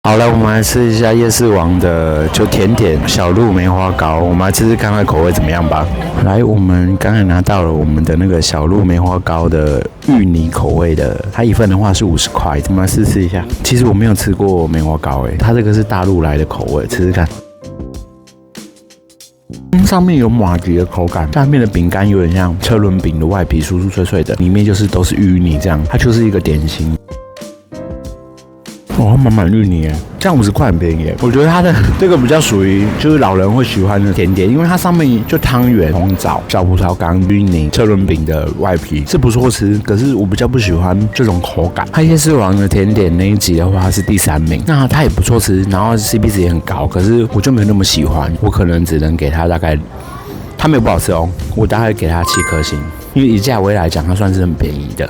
好了，我们来吃一下夜市王的甜点小鹿梅花糕，我们来吃吃看它口味怎么样吧。来，我们刚才拿到了我们的那个小鹿梅花糕的芋泥口味的，它一份的话是50块，我们来试一下。其实我没有吃过梅花糕它这个是大陆来的口味，吃吃看。上面有麻吉的口感，下面的饼干有点像车轮饼的外皮，酥酥脆脆的，里面都是芋泥这样，它就是一个点心。它满芋泥这样50块很便宜我觉得它的这个比较属于就是老人会喜欢的甜点，因为它上面就汤圆、红枣、小葡萄干、芋泥、车轮饼的外皮是不错吃，可是我比较不喜欢这种口感。它夜市王的甜点那一集的话，它是第3名，那它也不错吃，然后 CP 值也很高，可是我就没有那么喜欢，我可能只能给它大概，它没有不好吃我大概给它7颗星，因为以价位来讲，它算是很便宜的。